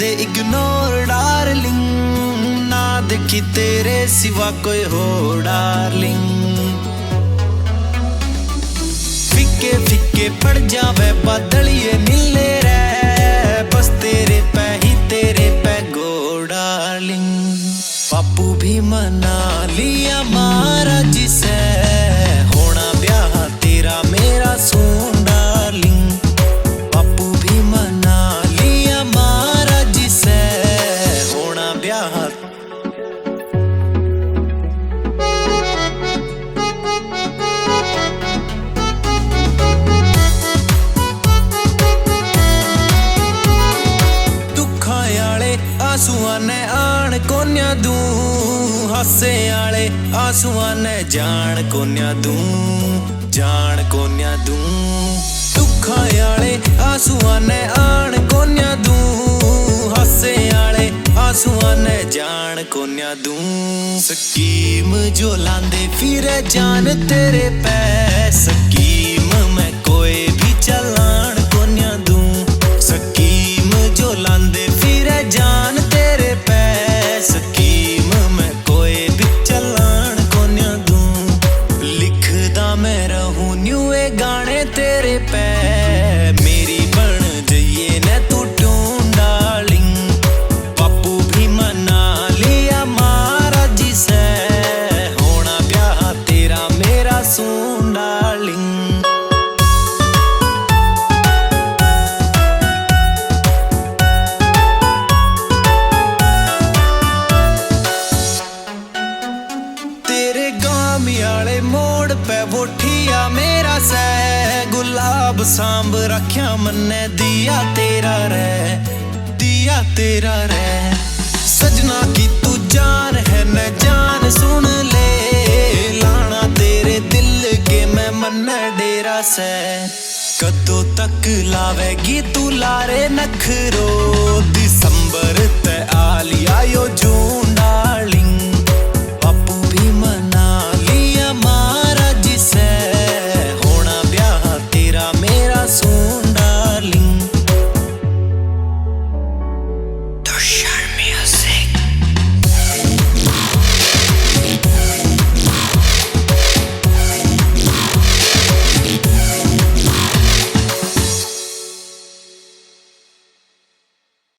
दे ignore darling, ना देखी तेरे सिवा कोई हो डार्लिंग। फिक्के फिक्के पड़ जावे बादलिए नीले रे, बस तेरे पे गो डार्लिंग। बापू भी मना लिया महाराज से, होना ब्याह तेरा मेरा सुन डार्लिंग। बापू भी मना लिया महाराज से, होना ब्याह। आंसुआं ने आण कोन्या दूं, हासे आले आंसुआं ने जान कोन्या दूं, जान कोन्या दूं। दुखां आले आंसुआं ने आण कोन्या दूं, हासे आले आंसुआं ने जान कोन्या दूं। स्कीम जो लांदे फिरे जान तेरे पै, स्कीम में कोई भी चलान कोन्या दूं। स्कीम जो लांदे फिरे जान तेरे पे, स्कीम में कोई भी चलान कोन्या दूं। लिखदा मैं रहूं न्यूए गाने तेरे पे, मेरी बन जाइए न तू टून डार्लिंग। बापू भी मना लिया महाराज से, होना ब्याह तेरा मेरा सुन डार्लिंग। आले मोड़ पे वोठिया मेरा सै, गुलाब सांब रख्या मन्ने दिया तेरा रे, दिया तेरा रे। सजना की तू जान है न जान सुन ले, लाना तेरे दिल के मैं मन्ने डेरा से। कदों तक लावेगी तू लारे नखरो,